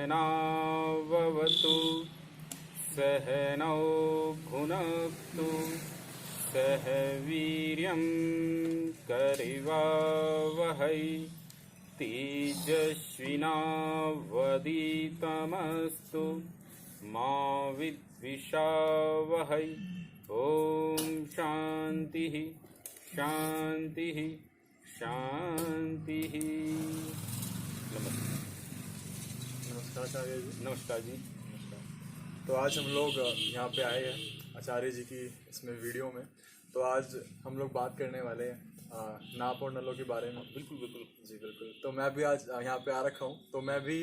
सहनाववतु सहनौ भुनक्तु सह वीर्यं करवावहै तेजस्विनावधीतमस्तु मा विद्विषावहै। ओम शांति शांति शांति। नमस्कार आचार्य जी। नमस्कार जी। नमस्कार। तो आज हम लोग यहाँ पे आए हैं आचार्य जी की इसमें वीडियो में। तो आज हम लोग बात करने वाले हैं नाप और नलों के बारे में। बिल्कुल बिल्कुल जी बिल्कुल। तो मैं भी आज यहाँ पे आ रखा हूँ। तो मैं भी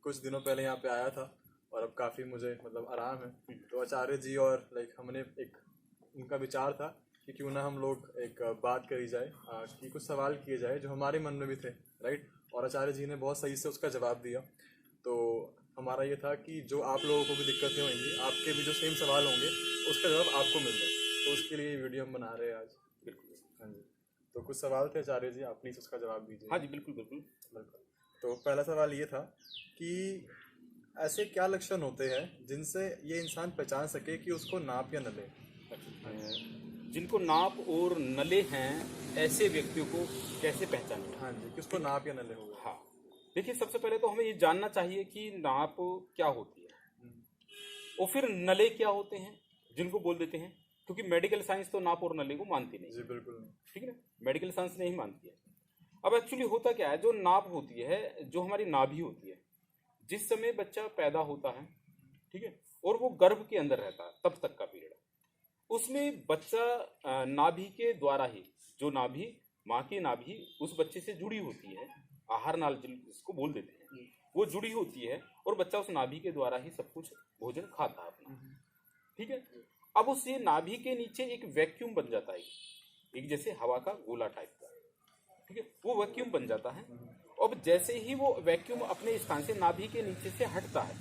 कुछ दिनों पहले यहाँ पे आया था और अब काफ़ी मुझे मतलब आराम है। तो आचार्य जी और हमने एक उनका विचार था कि क्यों ना हम लोग एक बात करी जाए कि कुछ सवाल किए जाए जो हमारे मन में भी थे, राइट। और आचार्य जी ने बहुत सही से उसका जवाब दिया। तो हमारा ये था कि जो आप लोगों को भी दिक्कतें होंगी, आपके भी जो सेम सवाल होंगे, उसका जवाब आपको मिल जाए। तो उसके लिए वीडियो हम बना रहे हैं आज। बिल्कुल। हाँ जी। तो कुछ सवाल थे आचार्य जी, आप प्लीज़ उसका जवाब दीजिए। हाँ जी बिल्कुल बिल्कुल बिल्कुल। तो पहला सवाल ये था कि ऐसे क्या लक्षण होते हैं जिनसे ये इंसान पहचान सके कि उसको नाप या नले। जिनको नाप और नले हैं ऐसे व्यक्तियों को कैसे पहचानें। हाँ जी, कि उसको नाप या नले हो गए। हाँ देखिए, सबसे पहले तो हमें ये जानना चाहिए कि नाप क्या होती है और फिर नले क्या होते हैं, जिनको बोल देते हैं, क्योंकि मेडिकल साइंस तो नाप और नले को मानती नहीं। जी बिल्कुल नहीं। ठीक है ना, मेडिकल साइंस नहीं मानती है। अब एक्चुअली होता क्या है, जो नाप होती है, जो हमारी नाभि होती है, जिस समय बच्चा पैदा होता है, ठीक है, और वो गर्भ के अंदर रहता है तब तक का पीरियड, उसमें बच्चा नाभि के द्वारा ही, जो नाभि माँ की नाभि उस बच्चे से जुड़ी होती है, आहार नाल जिसको बोल देते हैं, वो जुड़ी होती है और बच्चा उस नाभि के द्वारा ही सब कुछ भोजन खाता है अपना। ठीक है। अब उस ये नाभि के नीचे एक वैक्यूम बन जाता है, एक जैसे हवा का गोला टाइप का। ठीक है, वो वैक्यूम बन जाता है। अब जैसे ही वो वैक्यूम अपने स्थान से नाभि के नीचे से हटता है,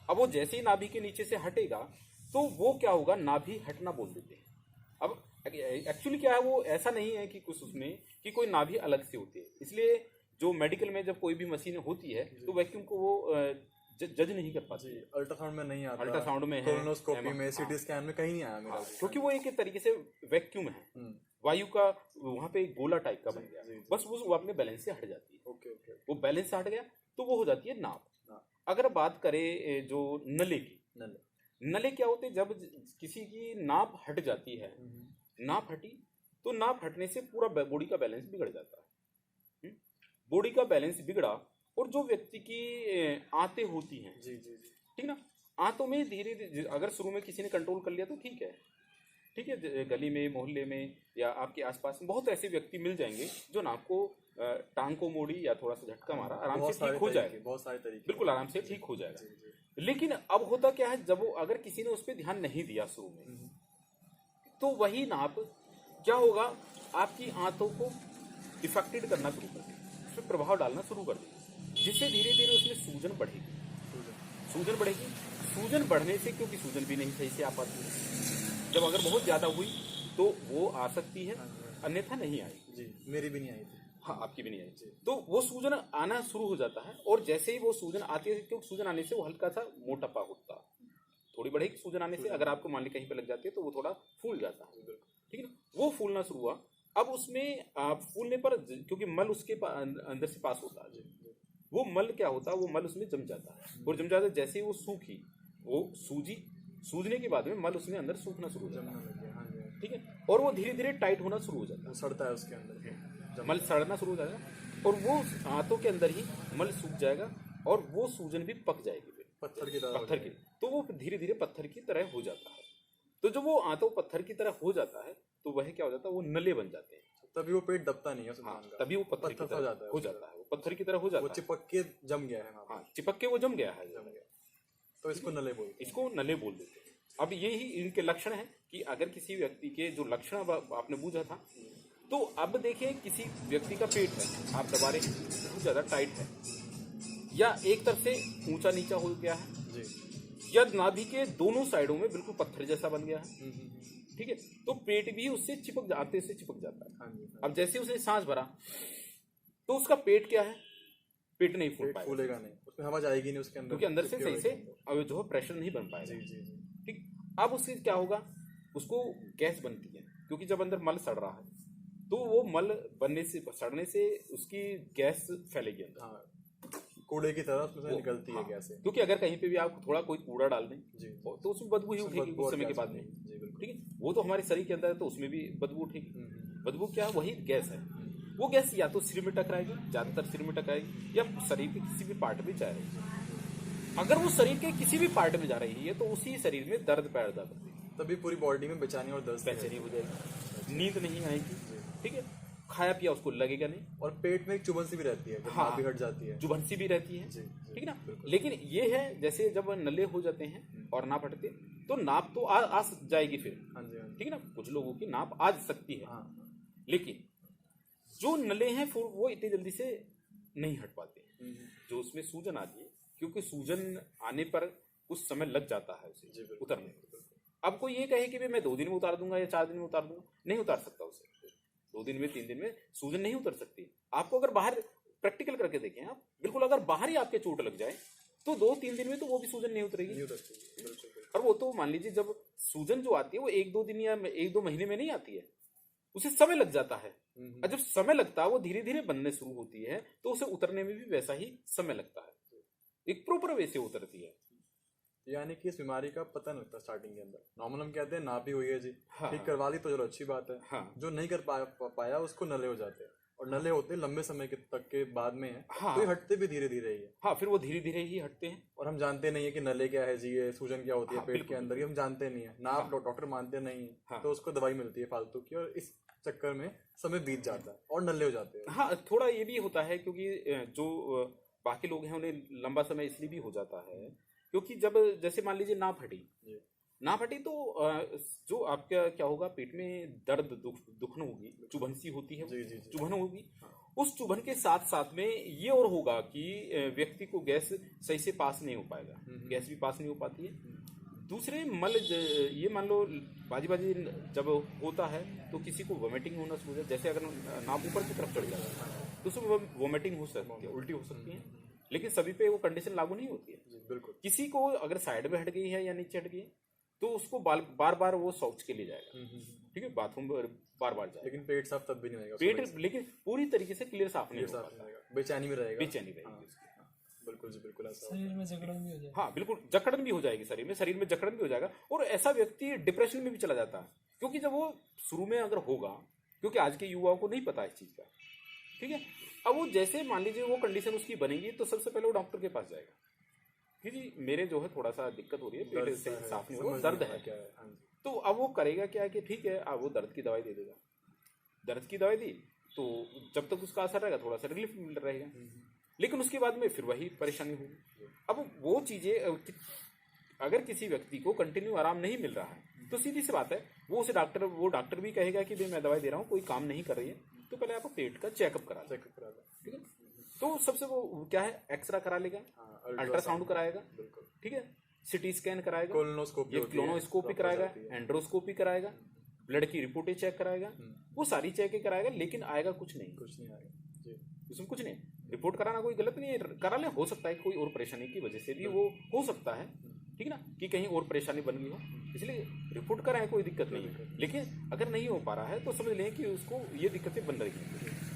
अब वो जैसे ही नाभि के नीचे से हटेगा तो वो क्या होगा, नाभि हटना बोल देते हैं। अब एक्चुअली क्या है, वो ऐसा नहीं है कि कुछ उसमें कि कोई नाभि अलग से होती है। इसलिए जो मेडिकल में जब कोई भी मशीन होती है तो वैक्यूम को वो जज नहीं कर पाती। अल्ट्रासाउंड में नहीं आता, अल्ट्रासाउंड में है, कोलोनोस्कोपी में, सीटी स्कैन में कहीं नहीं आया मेरा। क्योंकि वो एक तरीके से वैक्यूम है, वायु का वहां पे एक गोला टाइप का बन गया, बस वो अपने बैलेंस से हट जाती है। वो बैलेंस से हट गया तो वो हो जाती है नाप। अगर बात करें जो नले की, नले क्या होते हैं, जब किसी की नाप हट जाती है, नाप हटी तो नाप हटने से पूरा बॉडी का बैलेंस बिगड़ जाता है। बॉडी का बैलेंस बिगड़ा और जो व्यक्ति की आंतें होती हैं, ठीक ना, आंतों में धीरे धीरे अगर शुरू में किसी ने कंट्रोल कर लिया तो ठीक है, ठीक है। गली में, मोहल्ले में या आपके आसपास में बहुत ऐसे व्यक्ति मिल जाएंगे जो नाप को टांग को मोड़ी या थोड़ा सा झटका मारा, आराम से ठीक हो जाएगा। बहुत सारे तरीके, बिल्कुल आराम से ठीक हो जाएगा। लेकिन अब होता क्या है, जब वो अगर किसी ने उस पर ध्यान नहीं दिया शुरू में, तो वही नाप क्या होगा, आपकी आंतों को इफेक्टेड करना शुरू कर देगा, उस पर प्रभाव डालना शुरू कर देगा, जिससे धीरे धीरे उसमें सूजन बढ़ेगी। सूजन बढ़ने से, क्योंकि सूजन भी नहीं सही से आ पाती है, जब अगर बहुत ज्यादा हुई तो वो आ सकती है, अन्यथा नहीं आएगी। जी, मेरी भी नहीं आई थी। हाँ, आपकी भी नहीं आई। तो वो सूजन आना शुरू हो जाता है और जैसे ही वो सूजन आती है, क्योंकि सूजन आने से वो हल्का सा मोटापा होता है, थोड़ी बढ़ेगी सूजन आने से। अगर आपको मान ली कहीं पे लग जाती है तो वो थोड़ा फूल जाता है, ठीक है ना, वो फूलना शुरू हुआ। अब उसमें फूलने पर, क्योंकि मल उसके अंदर से पास होता है, वो मल क्या होता है, वो मल उसमें जम जाता है और जम जाता है। जैसे ही वो सूखी, वो सूजने के बाद में मल उसमें अंदर सूखना शुरू हो जाता है, ठीक है, और वो धीरे धीरे टाइट होना शुरू हो जाता है, सड़ता है उसके अंदर, मल सड़ना शुरू हो जाएगा और वो आंतों के अंदर ही मल सूख जाएगा और वो सूजन भी पक जाएगी, फिर पत्थर की, तो वो धीरे धीरे पत्थर की तरह हो जाता है। तो जब वो आंतों पत्थर की तरह हो जाता है तो वह क्या हो जाता है, वो नले बन जाते हैं। तभी वो पेट दबता नहीं है। हाँ, तभी वो पत्थर की तरह हो जाता है, वो पत्थर की तरह हो जाता है, वो चिपक के जम गया है। हाँ, चिपक के वो जम गया है, तो इसको नले बोलते हैं। इसको नले बोल देते हैं। अब यही इनके लक्षण है कि अगर किसी व्यक्ति के जो लक्षण आपने पूछा था, तो अब देखिए किसी व्यक्ति का पेट है, आप दबा रहे हैं, बहुत ज्यादा टाइट है, या एक तरफ से ऊंचा नीचा हो गया है जी, या नाभि के दोनों साइडों में बिल्कुल पत्थर जैसा बन गया है, ठीक है, तो पेट भी उससे चिपक जाता है। अब जैसे उसने सांस भरा तो उसका पेट क्या है, पेट नहीं फूल पेट पाएगा, फूलेगा नहीं, उसमें हवा जाएगी नहीं उसके अंदर, क्योंकि अंदर से चिपके सही से रहेगी अंदर। अब जो है प्रेशर नहीं बन पाएगा। जी जी जी। ठीक, अब उससे क्या होगा, उसको गैस बनती है, क्योंकि जब अंदर मल सड़ रहा है तो वो मल बनने से, सड़ने से उसकी गैस फैलेगी अंदर। हाँ, कूड़े की तरह उसमें से निकलती है हाँ, गैसें। क्योंकि अगर कहीं पे भी आप थोड़ा कोई कूड़ा डाल दें जी तो उसमें बदबू ही उसमें उठेगी बदबू कुछ और समय के गैस बाद में। बनेगी। जी बिल्कुल। ठीक है, वो तो हमारे शरीर के अंदर है तो उसमें भी बदबू उठेगी। हम्म। बदबू क्या है, वही गैस है। वो गैस या तो सिर में टकराएगी, ज्यादातर सिर में टकराएगी, या शरीर के किसी भी पार्ट में जा रही है। अगर वो शरीर के किसी भी पार्ट में जा रही है तो उसी शरीर में दर्द पैदा करती है, तभी पूरी बॉडी में बेचैनी और दर्द बेचैनी हो जाएगी, नींद नहीं आएगी। ठीक है, खाया पिया उसको लगेगा नहीं, और पेट में एक चुभन सी भी रहती है, जब हाँ, नाभि हट जाती है। जुबनसी भी रहती है। जी जी, ठीक है ना, बिल्कुल। लेकिन ये है जैसे जब नले हो जाते हैं और नाप हटते तो नाप तो आ जाएगी फिर। हाँ जी हाँ जी। ठीक है ना, कुछ लोगों की नाप आ सकती है, हाँ लेकिन जो नले हैं फिर वो इतनी जल्दी से नहीं हट पाते, जो उसमें सूजन आती है, क्योंकि सूजन आने पर कुछ समय लग जाता है जी उसे बिल्कुल। उतरने में। अब कोई ये कहे कि भाई मैं 2 दिन में उतार दूंगा या 4 दिन में उतार दूंगा, नहीं उतार सकता उसे। 2 दिन में 3 दिन में सूजन नहीं उतर सकती। आपको अगर बाहर प्रैक्टिकल करके देखें आप, बिल्कुल अगर बाहर ही आपके चोट लग जाए तो 2-3 दिन में तो वो भी सूजन नहीं उतरेगी। नहीं उतरती, बिल्कुल बिल्कुल। और वो तो मान लीजिए जब सूजन जो आती है वो 1-2 दिन या 1-2 महीने में नहीं आती है, उसे समय लग जाता है। और जब समय लगता है वो धीरे धीरे बनने शुरू होती है तो उसे उतरने में भी वैसा ही समय लगता है, एक प्रॉपर वे से उतरती है। यानी कि इस बीमारी का पता नहीं लगता स्टार्टिंग के अंदर। नॉर्मल हम कहते हैं नाभि हुई है जी, हाँ, ठीक करवा ली तो चलो अच्छी बात है। हाँ, जो नहीं कर पाया उसको नले हो जाते हैं, और नले होते हैं लंबे समय तक के बाद में है। हाँ, तो ये हटते भी धीरे धीरे ही है, हाँ, फिर वो धीरे धीरे ही हटते हैं। और हम जानते नहीं है कि नले क्या है जी, ये सूजन क्या होती है हाँ, पेट बिल्कुल, के अंदर, ये हम जानते नहीं है। नाप डॉक्टर मानते नहीं है, हाँ। तो उसको दवाई मिलती है फालतू की, और इस चक्कर में समय बीत जाता है और नले हो जाते हैं। हाँ, थोड़ा ये भी होता है क्योंकि जो बाकी लोग हैं उन्हें लंबा समय इसलिए भी हो जाता है क्योंकि जब जैसे मान लीजिए नाप हटी, जी नाप हटी तो जो आपका क्या होगा, पेट में दर्द दुखन होगी, चुभन होती है, जी जी जी। चुभन होगी। उस चुभन के साथ साथ में ये और होगा कि व्यक्ति को गैस सही से पास नहीं हो पाएगा, गैस भी पास नहीं हो पाती है। दूसरे ये मान लो बाजी बाजी जब होता है तो किसी को वोमिटिंग होना शुरू हो जाए, जैसे अगर नाप ऊपर की तरफ चढ़ जाता है तो उसमें वोमिटिंग हो सकती है, उल्टी हो सकती है, लेकिन सभी पे वो कंडीशन लागू नहीं होती है। जी बिल्कुल। किसी को अगर साइड में हट गई है या नीचे हट गई है तो उसको बार बार वो शौच के लिए जाएगा। ठीक है, बाथरूम बार बार जाएगा, लेकिन पेट साफ तब भी नहीं होगा, पेट लेकिन पूरी तरीके से क्लियर साफ नहीं हो साफ पाता, नहीं होगा, बेचैनी में रहेगा, बेचैनी रहेगी उसकी। बिल्कुल जी बिल्कुल ऐसा शरीर में जकड़न भी हो जाए। हाँ बिल्कुल, जकड़न भी हो जाएगी शरीर में जकड़न भी हो जाएगा, और ऐसा व्यक्ति डिप्रेशन में भी चला जाता है क्योंकि जब वो शुरू में अगर होगा, क्योंकि आज के युवाओं को नहीं पता इस चीज का। ठीक है, अब वो जैसे मान लीजिए वो कंडीशन उसकी बनेगी तो सबसे पहले वो डॉक्टर के पास जाएगा कि जी मेरे जो है थोड़ा सा दिक्कत हो रही है, पेट से साफ नहीं हो रहा, दर्द है क्या है। हाँ जी। तो अब वो करेगा क्या है कि ठीक है, अब वो दर्द की दवाई दे देगा। दर्द की दवाई दी तो जब तक उसका असर रहेगा थोड़ा सा रिलीफ मिल रहेगा, लेकिन उसके बाद में फिर वही परेशानी होगी। अब वो चीजें अगर किसी व्यक्ति को कंटिन्यू आराम नहीं मिल रहा है तो सीधी सी बात है वो डॉक्टर भी कहेगा कि भाई मैं दवाई दे रहा हूँ, कोई काम नहीं कर रही है, तो पहले आप पेट का चेकअप करा लें। ठीक है, तो सबसे वो क्या है, एक्सरा करा लेगा, अल्ट्रासाउंड कराएगा, बिल्कुल। ठीक है, सिटी स्कैन कराएगा, कोलोनोस्कोपी ये होती है, क्लोनोस्कोपी कराएगा, एंड्रोस्कोपी कराएगा, ब्लड की रिपोर्टें चेक कराएगा, वो सारी चेक कराएगा, लेकिन आएगा कुछ नहीं, कुछ नहीं आएगा जी। उसमें कुछ नहीं। रिपोर्ट कराना कोई गलत नहीं है, करा ले, हो सकता है कोई और परेशानी की वजह से भी वो हो सकता है, ठीक है ना, कि कहीं और परेशानी बन गई हो, इसलिए रिपोर्ट कराएं, कोई दिक्कत नहीं है। लेकिन अगर नहीं हो पा रहा है तो समझ लें कि उसको ये दिक्कतें बन रही हैं।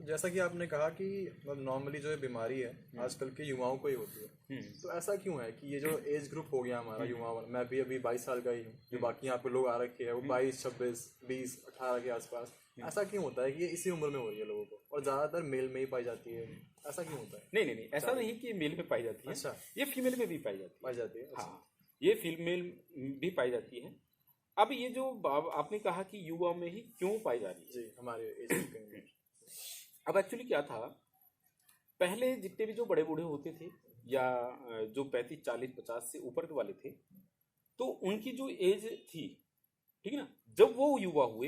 जैसा कि आपने कहा कि मतलब नॉर्मली जो ये बीमारी है आजकल के युवाओं को ही होती है, तो ऐसा क्यों है कि ये जो एज ग्रुप हो गया हमारा युवा वाला, मैं भी अभी 22 साल का ही हूँ, जो बाकी यहाँ पे लोग आ रखे हैं वो 22, 26, 20, 18 के आसपास, ऐसा क्यों होता है कि ये इसी उम्र में हो रही है लोगों को, और ज्यादातर मेल में ही पाई जाती है, ऐसा क्यों होता है? नहीं, ऐसा नहीं कि मेल में पाई जाती है, अच्छा। ये फीमेल में भी पाई जाती है। अच्छा। हाँ, ये फीमेल भी पाई जाती है। अब ये जो आपने कहा कि युवा में ही क्यों पाई जा रही है, जी हमारे एज ग्रुप के। अब एक्चुअली क्या था, पहले जितने भी जो बड़े बूढ़े होते थे या जो 35, 40, 50 से ऊपर के वाले थे, तो उनकी जो एज थी, ठीक है ना, जब वो युवा हुए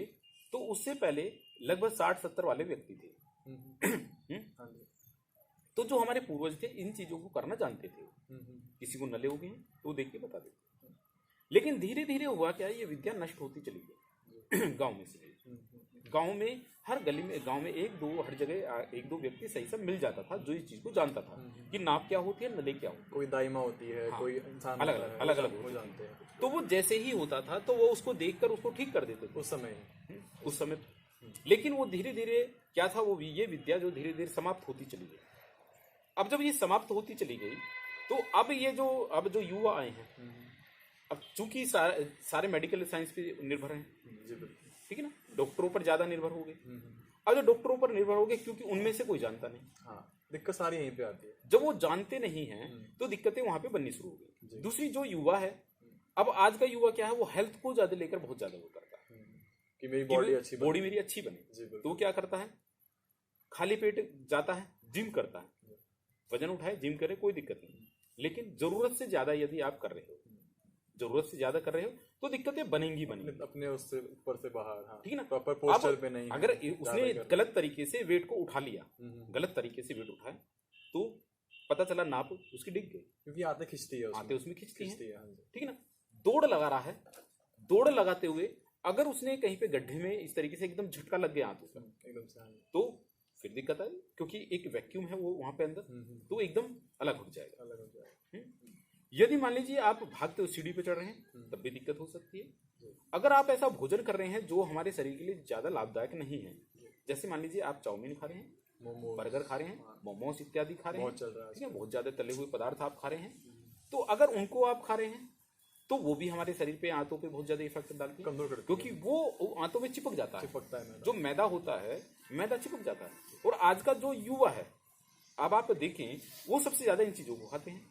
तो उससे पहले लगभग 60-70 वाले व्यक्ति थे। हाँ जी। तो जो हमारे पूर्वज थे इन चीजों को करना जानते थे, किसी को नले हो गए हैं तो वो देख के बता देते। लेकिन धीरे धीरे हुआ क्या, ये विद्या नष्ट होती चली गई गांव में से। गांव में हर गली में, गांव में एक दो, हर जगह एक दो व्यक्ति सही से मिल जाता था जो इस चीज को जानता था कि नाप क्या होती है, नली क्या होती है। कोई दाइमा होती है, हाँ, कोई इंसान अलग होता अलग है, अलग अलग वो होते जानते हैं तो वो जैसे ही होता था तो वो उसको देखकर उसको ठीक कर देते थे उस समय। उस समय। लेकिन वो धीरे धीरे क्या था, वो ये विद्या जो धीरे धीरे समाप्त होती चली गई। अब जब ये समाप्त होती चली गई तो अब जो युवा आए हैं, अब चूंकि सारे मेडिकल साइंस पे निर्भर हैं, जी बिल्कुल। ठीक है ना, डॉक्टरों पर ज्यादा निर्भर हो गए। अब जो डॉक्टरों पर निर्भर हो गए क्योंकि उनमें से कोई जानता नहीं। हाँ, दिक्कत सारी यहीं पे आती है। जब वो जानते नहीं हैं तो दिक्कतें वहां पे बननी शुरू हो गई। दूसरी जो युवा है, अब आज का युवा क्या है, वो हेल्थ को ज्यादा लेकर बहुत ज्यादा वो करता है कि मेरी बॉडी अच्छी बने। बॉडी मेरी अच्छी बने। जी बिल्कुल। तो वो क्या करता है, खाली पेट जाता है, जिम करता है, वजन उठाए, जिम करे, कोई दिक्कत नहीं। लेकिन जरूरत से ज्यादा यदि आप कर रहे हो, जरूरत से ज्यादा कर रहे हो तो दिक्कतें बनेंगी अपने उससे ऊपर से बाहर। हाँ, ठीक है ना, प्रॉपर पोस्चर पे नहीं। अगर उसने गलत तरीके से वेट को उठा लिया, गलत तरीके से वेट उठाए तो पता चला नाप उसकी डिग गई, क्योंकि आते खिंचती है, आते उसमें खिंचती है, हाँ ठीक है ना। दौड़ लगा रहा है, दौड़ लगाते हुए अगर उसने कहीं पे गड्ढे में इस तरीके से एकदम झटका लग गया हाथों पर एकदम से, तो फिर दिक्कत आई, क्योंकि एक वैक्यूम है वो वहां पे अंदर, तो एकदम अलग हो जाएगा, अलग हो जाएगा। यदि मान लीजिए आप भागते हुए सीढ़ी पे चढ़ रहे हैं तब भी दिक्कत हो सकती है। अगर आप ऐसा भोजन कर रहे हैं जो हमारे शरीर के लिए ज्यादा लाभदायक नहीं है, जैसे मान लीजिए आप चाउमीन खा रहे हैं, बर्गर खा रहे हैं, मोमोस इत्यादि खा रहे हैं, ठीक है, बहुत ज्यादा तले हुए पदार्थ आप खा रहे हैं, तो अगर उनको आप खा रहे हैं तो वो भी हमारे शरीर पे, आंतों पे बहुत ज्यादा इफेक्ट डालती है, क्योंकि वो आंतों में चिपक जाता है, जो मैदा होता है, मैदा चिपक जाता है। और आज का जो युवा है, अब आप देखें, वो सबसे ज्यादा इन चीजों को खाते हैं,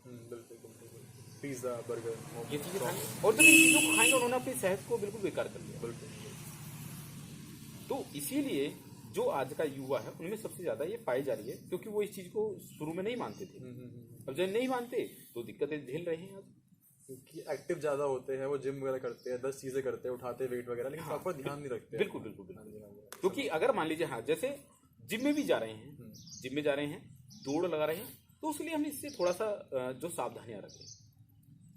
पिज्जा, बर्गर, ये चीजें खाएंगे, और जब इन चीजों को खाएंगे उन्होंने अपनी सेहत को बिल्कुल बेकार कर लिया। तो इसीलिए जो आज का युवा है उनमें सबसे ज्यादा ये पाई जा रही है, क्योंकि वो इस चीज को शुरू में नहीं मानते थे। अब जब नहीं मानते तो दिक्कतें झेल रहे हैं आज, क्योंकि एक्टिव ज्यादा होते हैं, वो जिम वगैरह करते हैं, 10 चीजें करते हैं, उठाते वेट वगैरह, लेकिन प्रॉपर ध्यान नहीं रखते। बिल्कुल बिल्कुल बिल्कुल। क्योंकि अगर मान लीजिए, हाँ, जैसे जिम में भी जा रहे हैं, जिम में जा रहे हैं, दौड़ लगा रहे हैं, तो उसके लिए हम इससे थोड़ा सा जो सावधानियां रखें,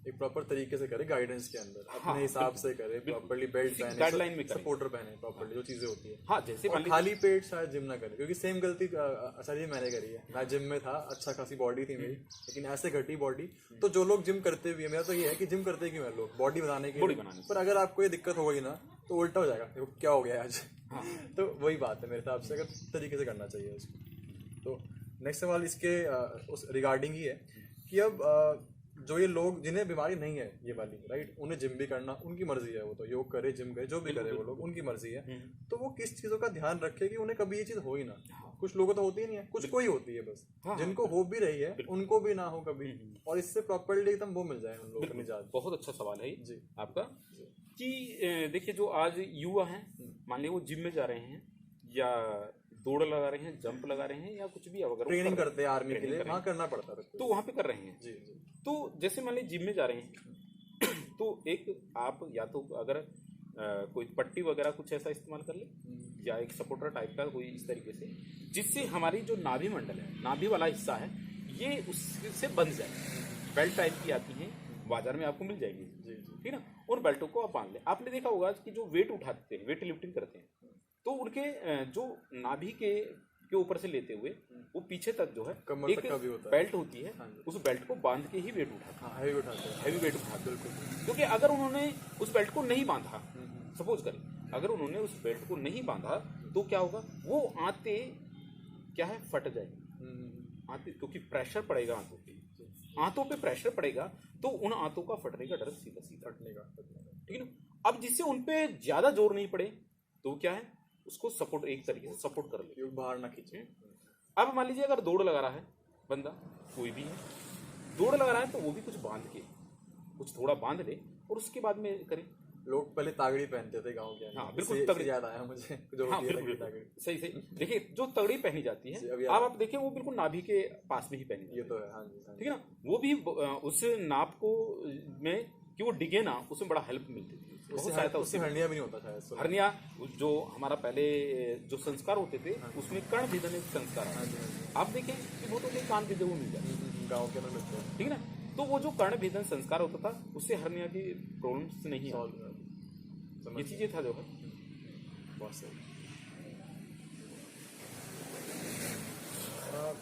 एक प्रॉपर तरीके से करें, गाइडेंस के अंदर, अपने हिसाब से करें, प्रॉपरली बेल्ट पहने, गाइडलाइन में करें, सपोर्टर पहने, प्रॉपरली जो चीजें होती है। हाँ, जैसे खाली पेट शायद जिम ना करें, क्योंकि सेम गलती अच्छा जी मैंने करी है। मैं जिम में था, अच्छा खासी बॉडी थी मेरी, लेकिन ऐसे घटी बॉडी। तो जो लोग जिम करते भी है, मेरा तो ये है कि जिम करते क्यों है लोग, बॉडी बनाने के लिए, पर अगर आपको ये दिक्कत हो गई ना तो उल्टा हो जाएगा, देखो क्या हो गया आज। तो वही बात है मेरे हिसाब से, अगर तरीके से करना चाहिए उसको। तो नेक्स्ट सवाल इसके उस रिगार्डिंग ही है कि अब जो ये लोग जिन्हें बीमारी नहीं है ये वाली, राइट, उन्हें जिम भी करना उनकी मर्जी है, वो तो योग करे, जिम करे, जो भी करे वो लोग, उनकी मर्जी है। तो वो किस चीजों का ध्यान रखे कि उन्हें कभी ये चीज हो ही ना। कुछ लोगों तो होती ही नहीं है, कुछ कोई होती है बस, जिनको हो भी रही है उनको भी ना हो कभी, और इससे प्रॉपरली एकदम वो मिल जाए उन लोगों को निजात। बहुत अच्छा सवाल है जी आपका, कि देखिए जो आज युवा हैं, मान लीजिए वो जिम में जा रहे हैं या दौड़ लगा रहे हैं, जंप लगा रहे हैं, या कुछ भी अगर ट्रेनिंग करते हैं आर्मी के लिए, वहाँ करना पड़ता है, तो वहां पे कर रहे हैं। जी। तो जैसे मान लीजिए जिम में जा रहे हैं तो एक आप या तो अगर कोई पट्टी वगैरह कुछ ऐसा इस्तेमाल कर ले, या एक सपोर्टर टाइप का कोई इस तरीके से, जिससे हमारी जो नाभि मंडल है, नाभि वाला हिस्सा है, ये उससे बंध जाए। बेल्ट टाइप की आती हैं, बाजार में आपको मिल जाएगी, ठीक है ना, उन बेल्टों को आप बांध ले। आपने देखा होगा कि जो वेट उठाते हैं, वेट लिफ्टिंग करते हैं, तो उनके जो नाभि के ऊपर से लेते हुए वो पीछे तक जो है कमर तक का भी होता है, बेल्ट होती है, उस बेल्ट को बांध के ही वेट उठाते हैं, हैवी वेट उठाते हैं, बिल्कुल। क्योंकि अगर उन्होंने उस बेल्ट को नहीं बांधा, सपोज करें अगर उन्होंने उस बेल्ट को नहीं बांधा, तो क्या होगा, वो आंते क्या है, फट जाएगी आंते, क्योंकि प्रेशर पड़ेगा आंतों पे, आंतों पे प्रेशर पड़ेगा, तो उन आंतों का फटने का डर सीधा फटने का, ठीक है ना। अब जिससे उन पे ज्यादा जोर नहीं पड़े, तो क्या है, उसको सपोर्ट, एक तरीके से सपोर्ट कर ले, बाहर ना खींचे। अब मान लीजिए अगर दौड़ लगा रहा है बंदा, कोई भी है, दौड़ लगा रहा है, तो वो भी कुछ बांध के, कुछ थोड़ा बांध ले और उसके बाद में करें। लोग पहले तागड़ी पहनते थे गांव के, हाँ बिल्कुल, तगड़ी याद आया मुझे, जो हाँ बिल्कुल सही देखिए, जो तगड़ी पहनी जाती है, आप देखिए वो बिल्कुल नाभि के पास में ही पहनी जाती है, ये तो है, हाँ जी, ठीक है ना। वो भी उस नाप को में कि वो डिगे ना, उसमें बड़ा हेल्प मिलती थी, बहुत सहायता, उससे हर्निया भी नहीं होता शायद। हर्निया जो हमारा पहले जो संस्कार होते थे, उसमें कर्ण भेदन एक संस्कार है, आप देखें कि वो तो कान भेदे वो मिल जाए गाँव के अंदर मिलते हैं, ठीक है ना। तो वो जो कर्ण भेदन संस्कार होता था, उससे हर्निया की प्रॉब्लम्स नहीं, ये चीजें था जो है, बहुत सही।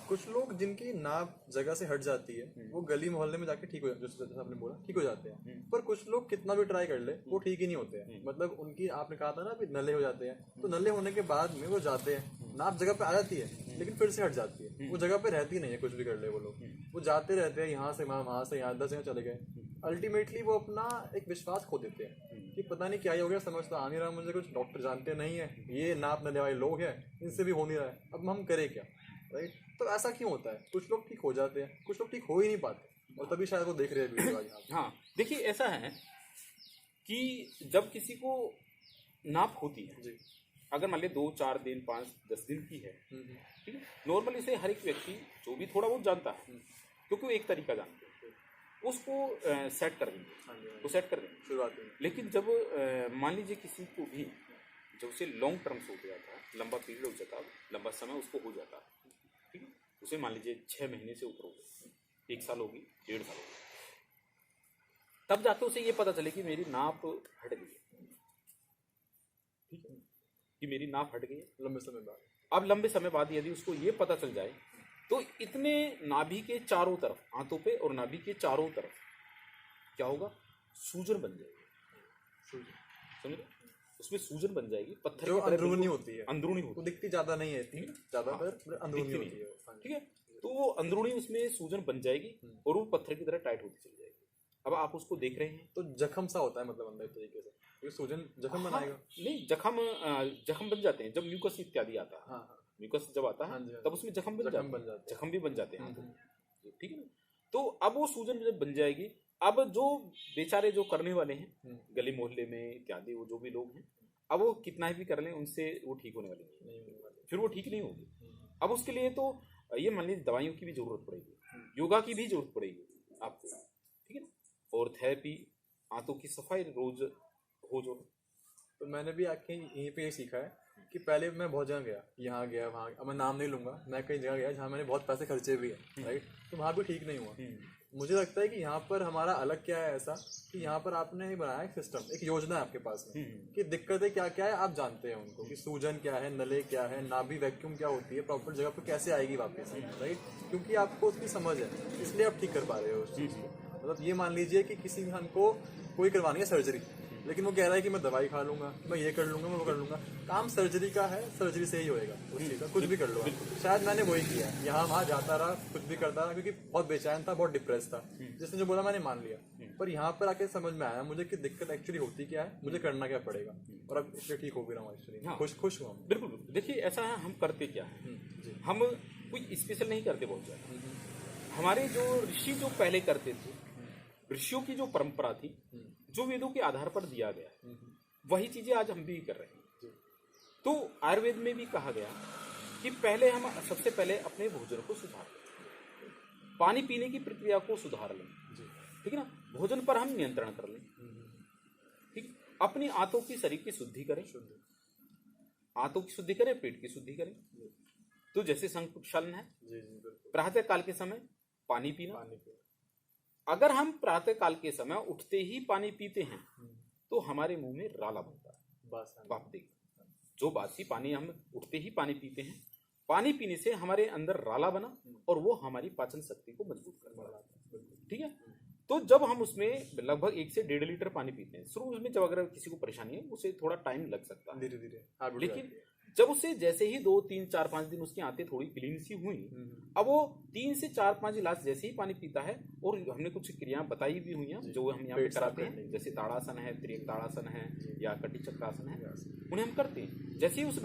कुछ लोग जिनकी नाप जगह से हट जाती है वो गली मोहल्ले में जाके ठीक हो जाते हैं, जैसे आपने बोला ठीक हो जाते हैं। पर कुछ लोग कितना भी ट्राई कर ले वो ठीक ही नहीं होते हैं। मतलब उनकी आपने कहा था ना अभी नल्ले हो जाते हैं, तो नल्ले होने के बाद में वो जाते हैं, नाप जगह पे आ जाती है लेकिन फिर से हट जाती है, वो जगह पे रहती नहीं है कुछ भी कर ले वो लोग, वो जाते रहते हैं यहाँ से वहाँ से यहाँ 10 जगह चले गए। अल्टीमेटली वो अपना एक विश्वास खो देते हैं कि पता नहीं क्या ही हो गया, समझ तो आ नहीं रहा मुझे, कुछ डॉक्टर जानते नहीं है, ये नाप नले वाले लोग हैं, इनसे भी हो नहीं रहा है, अब हम करें क्या, राइट। तो ऐसा क्यों होता है, कुछ लोग ठीक हो जाते हैं, कुछ लोग ठीक हो ही नहीं पाते, और तभी शायद वो देख रहे हैं वीडियो आज यहाँ पे। हाँ देखिए ऐसा है कि जब किसी को नाप होती है, जी। अगर मान लिया 2 4 दिन 5 10 दिन की है, ठीक है, नॉर्मली से हर एक व्यक्ति जो भी थोड़ा बहुत जानता है, क्योंकि वो एक तरीका जानते हैं, उसको सेट कर देंगे, वो सेट कर देंगे शुरुआत में। लेकिन जब मान लीजिए किसी को भी जब उसे लॉन्ग टर्म्स हो गया था, लंबा पीरियड हो जाता, लंबा समय उसको हो जाता, ठीक है, उसे मान लीजिए 6 महीने से ऊपर हो गए, 1 साल होगी, 1.5 साल होगी, तब जाके उसे ये पता चले कि मेरी नाप हट गई है, ठीक है, कि मेरी नाप हट गई है लंबे समय बाद। अब लंबे समय बाद यदि उसको ये पता चल जाए तो इतने नाभि के चारों तरफ, हाथों पे और नाभि के चारों तरफ क्या होगा, सूजन बन जाएगी, समझ रहे, उसमें सूजन बन जाएगी, पत्थर जो की तरह अंदरूनी बिल्कुल होती है, अंदरूनी वो होती दिखती ज्यादा नहीं है इतनी, ज्यादातर अंदरूनी दिखती होती नहीं है। हाँ है, जी। ठीक है, तो वो अंदरूनी उसमें सूजन बन जाएगी और वो पत्थर की तरह टाइट होती चली जाएगी। अब आप उसको देख रहे हैं तो जख्म सा होता है मतलब अंदर एक तरीके से, ये सूजन जख्म हाँ, बनाएगा। नहीं जख्म बन जाते हैं जब म्यूकस इत्यादि आता है, हाँ हाँ म्यूकस जब आता है हाँ जी, हाँ तब उसमें जख्म बन जख्म जाते बन हैं, जाते हैं। जख्म भी बन जाते हैं हाथों में, ठीक है ना। तो अब वो सूजन जब बन जाएगी, अब जो बेचारे जो करने वाले हैं गली मोहल्ले में इत्यादि, वो जो भी लोग हैं, अब वो कितना भी कर लें उनसे वो ठीक होने वाली नहीं है, फिर वो ठीक नहीं होगी। अब उसके लिए तो ये मान लीजिए दवाइयों की भी जरूरत पड़ेगी, योगा की भी जरूरत पड़ेगी आपको, ठीक है ना, और थेरेपी, हाथों की सफाई रोज हो जो। तो मैंने भी आके यहीं पे ये सीखा है कि पहले मैं बहुत जगह गया, यहाँ गया वहाँ, अब मैं नाम नहीं लूंगा, मैं कई जगह गया जहाँ मैंने बहुत पैसे खर्चे भी हैं, राइट, तो वहाँ भी ठीक नहीं हुआ। मुझे लगता है कि यहाँ पर हमारा अलग क्या है ऐसा कि यहाँ पर आपने ही बनाया एक सिस्टम, एक योजना है आपके पास में कि दिक्कतें क्या क्या है आप जानते हैं उनको, कि सूजन क्या है, नले क्या है, नाभि वैक्यूम क्या होती है, प्रॉपर जगह पर कैसे आएगी वापस, राइट, क्योंकि आपको उसकी समझ है इसलिए आप ठीक कर पा रहे हो उस चीज़ को। मतलब ये मान लीजिए कि किसी इंसान को कोई करवानी है सर्जरी, लेकिन वो कह रहा है कि मैं दवाई खा लूंगा, मैं ये कर लूंगा, मैं वो कर लूंगा, काम सर्जरी का है, सर्जरी से ही होएगा उस चीज़ का, कुछ भी कर लो आप। शायद मैंने वही किया, यहाँ वहाँ जाता रहा, कुछ भी करता रहा, क्योंकि बहुत बेचैन था, बहुत डिप्रेस था, जिसने जो बोला मैंने मान लिया, पर यहाँ पर आके समझ में आया मुझे कि दिक्कत एक्चुअली होती क्या है, मुझे करना क्या पड़ेगा, और अब इसलिए ठीक हो भी रहा हूँ एक्चुअली, हाँ। खुश हुआ। बिल्कुल देखिए ऐसा है, हम करते क्या है, हम कोई स्पेशल नहीं करते बहुत ज़्यादा, हमारे जो ऋषि जो पहले करते थे, ऋषियों की जो परंपरा थी, जो वेदों के आधार पर दिया गया, वही चीजें आज हम भी कर रहे हैं। तो आयुर्वेद में भी कहा गया कि पहले हम सबसे पहले अपने भोजन को सुधार लें, पानी पीने की प्रक्रिया को सुधार लें, ठीक है ना, भोजन पर हम नियंत्रण कर लें, ठीक, अपनी आंतों की शरीर की शुद्धि करें, आंतों की शुद्धि करें, पेट की शुद्धि करें। तो जैसे संकुचलन है, प्रातः काल के समय पानी पीना, अगर हम प्रातः काल के समय उठते ही पानी पीते हैं तो हमारे मुंह में राला बनता है, वापसी, जो बासी पानी हम उठते ही पानी पीते हैं, पानी पीने से हमारे अंदर राला बना और वो हमारी पाचन शक्ति को मजबूत करता है, ठीक है। तो जब हम उसमें लगभग 1 से 1.5 लीटर पानी पीते हैं, शुरू में जब अगर किसी को परेशानी है उसे थोड़ा टाइम लग सकता है धीरे धीरे, लेकिन जब उसे जैसे ही 2 3 4 5 दिन उसकी आंतें थोड़ी क्लीन सी हुई, अब वो 3 से 4 5 गिलास जैसे ही पानी पीता है, और हमने कुछ क्रियाएं बताई भी हुई हैं जो हम यहाँ पे कराते हैं, जैसे ताड़ासन है, त्रिक ताड़ासन है या कटी चक्रासन है, उन्हें हम करते हैं। जैसे ही उस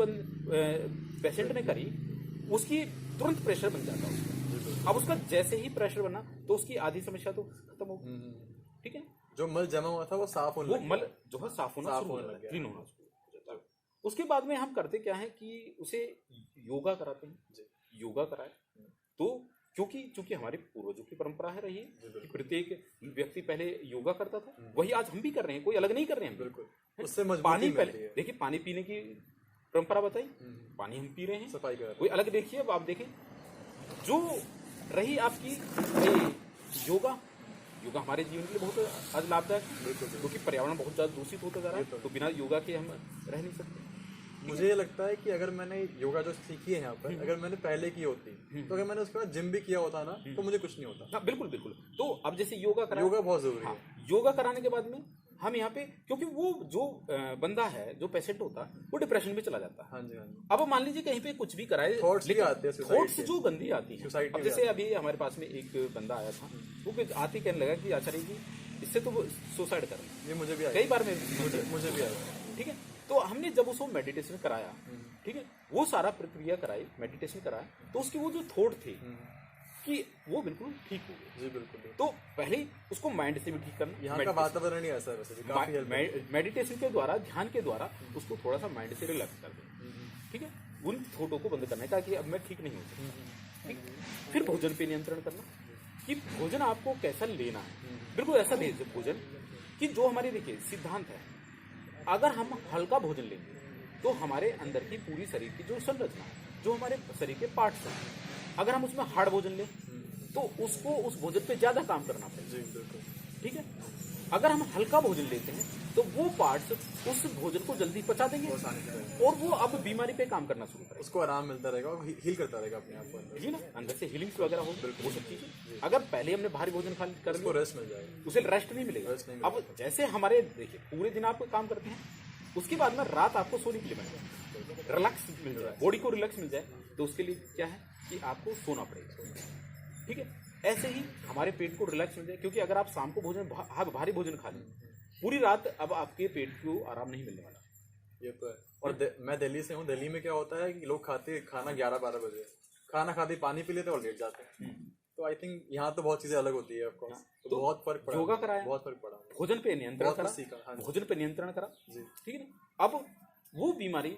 पेशेंट ने करी, उसकी तुरंत प्रेशर बन जाता है उसका। अब उसका जैसे ही प्रेशर बना तो उसकी आधी समस्या तो खत्म हो गई, ठीक है, जो मल जमा हुआ था वो साफ होने वो लग गया। मल जो है साफ होना शुरू हो जाता है, क्लीन होना शुरू हो जाता है। उसके बाद में हम करते क्या है कि उसे योगा कराते हैं, योगा कराए तो, क्योंकि हमारे पूर्वजों की परंपरा है रही है कि प्रत्येक व्यक्ति पहले योगा करता था, वही आज हम भी कर रहे हैं, कोई अलग नहीं कर रहे हैं। बिल्कुल, उससे मजबूती पानी मिलती पहले है। देखिए, पानी पीने की परंपरा बताई, पानी हम पी रहे हैं, सफाई कर कोई अलग देखिए। अब आप देखें जो रही आपकी योगा, योगा हमारे जीवन के लिए बहुत आज लाभदायक है, क्योंकि पर्यावरण बहुत ज़्यादा दूषित होता जा रहा है, तो बिना योगा के हम रह नहीं सकते। मुझे ये लगता है कि अगर मैंने योगा जो सीखी है यहाँ पर, अगर मैंने पहले की होती, तो अगर मैंने उसके बाद जिम भी किया होता ना, तो मुझे कुछ नहीं होता। हाँ बिल्कुल बिल्कुल। तो अब जैसे योगा योगा बहुत जरूरी हाँ, है। योगा कराने के बाद में हम यहाँ पे, क्योंकि वो जो बंदा है, जो पेशेंट होता है, वो डिप्रेशन में चला जाता है। हाँ जी, हाँ जी। अब मान लीजिए कहीं पे कुछ भी कराए, थॉट्स भी आते हैं, suicide थॉट्स के। जो गंदी आती है। Suicide अब के जैसे अभी हमारे पास में एक बंदा आया था, वो आते ही कहने लगा कि आचार्य जी इससे तो सुसाइड करना। ये मुझे भी आया, कई बार में मुझे भी आया। ठीक है। तो हमने जब उसको मेडिटेशन कराया, ठीक है, वो सारा प्रक्रिया कराई, मेडिटेशन कराया, तो उसकी वो जो थॉट थे कि वो बिल्कुल ठीक हो गए। जी बिल्कुल। तो पहले उसको माइंड से भी ठीक करना, यहाँ का वातावरण ही ऐसा है वैसे भी, काफी हेल्प है। मेडिटेशन के द्वारा, ध्यान के द्वारा उसको थोड़ा सा माइंड से रिलैक्स कर देना, ठीक है, उन थॉटों को बंद करना है ताकि अब मैं ठीक नहीं हूँ। ठीक। फिर भोजन पे नियंत्रण करना कि भोजन आपको कैसा लेना है, बिल्कुल ऐसा भेज भोजन कि जो हमारे, देखिए सिद्धांत है, अगर हम हल्का भोजन लेंगे तो हमारे अंदर की पूरी शरीर की जो संरचना है, जो हमारे शरीर के पार्ट्स हैं, अगर हम उसमें हार्ड भोजन लें तो उसको उस भोजन पे ज्यादा काम करना पड़ेगा। जी बिल्कुल। ठीक है। अगर हम हल्का भोजन लेते हैं तो वो पार्ट्स उस भोजन को जल्दी पचा देंगे और वो अब बीमारी पे काम करना शुरू करेगा। उसको आराम मिलता रहेगा और हील करता रहेगा अपने आप को अंदर। जी ना, अंदर से हीलिंग्स वगैरह हो, वो सब चीजें। अगर पहले हमने भारी भोजन खा कर उसको लिया, रेस्ट मिल जाएगा। उसे रेस्ट नहीं मिलेगा। रेस्ट नहीं अब जैसे हमारे, देखिए पूरे दिन आप काम करते हैं, उसके बाद में रात आपको सोने के लिए मिल जाए, रिलैक्स मिल जाए, बॉडी को रिलैक्स मिल जाए, तो उसके लिए क्या है कि आपको सोना पड़ेगा। ठीक है। ऐसे ही हमारे पेट को रिलैक्स मिल जाए, क्योंकि अगर आप शाम को भोजन भारी भोजन खा लें पूरी रात, अब आपके पेट को आराम नहीं मिलने वाला। ये तो है। और मैं दिल्ली से हूँ। दिल्ली में क्या होता है कि लोग खाते खाना 11-12 बजे, खाना खाते ही पानी पी लेते और लेट जाते हैं। तो आई थिंक यहाँ तो बहुत चीजें अलग होती है। ऑफकोर्स तो बहुत फर्क पड़ा, योगा कराया, बहुत फर्क पड़ा, भोजन पे नियंत्रण बहुत करा, कुछ सीखा। हाँ जी। भोजन पे नियंत्रण करा। जी। ठीक है ना। अब वो बीमारी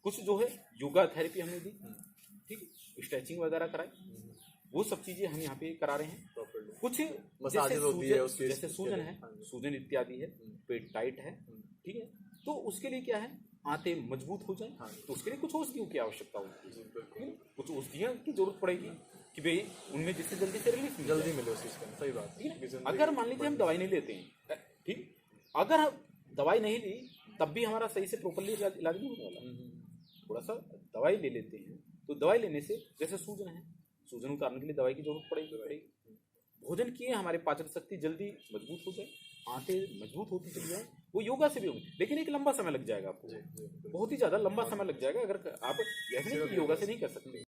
कुछ जो है, योगा थेरेपी हमने दी, ठीक है, स्ट्रेचिंग वगैरह कराई, वो सब चीजें हम यहाँ पे करा रहे हैं। प्रॉपर्ली कुछ मसाजेस होती है उसके, जैसे सूजन है, सूजन इत्यादि है, पेट टाइट है, ठीक है, तो उसके लिए क्या है, आंतें मजबूत हो जाए, तो उसके लिए कुछ औषधियों की आवश्यकता होती है। ठीक है? कुछ औषधियों की जरूरत पड़ेगी कि भाई उनमें जिससे जल्दी से रिलीफ जल्दी मिले उस चीज का। सही बात। ठीक है। अगर मान लीजिए हम दवाई नहीं लेते हैं, ठीक, अगर हम दवाई नहीं ली तब भी हमारा सही से प्रॉपरली इलाज नहीं होने वाला। थोड़ा सा दवाई ले लेते हैं तो दवाई लेने से, जैसे सूजन है, सूजन उतारने के लिए दवाई की जरूरत पड़ेगी। भोजन किए हमारे पाचन शक्ति जल्दी मजबूत हो जाए, आंतें मजबूत होती चली जाए, वो योगा से भी होगी, लेकिन एक लंबा समय लग जाएगा आपको, बहुत ही ज्यादा लंबा समय लग जाएगा। अगर आप ऐसे नहीं कि योगा से नहीं कर सकते।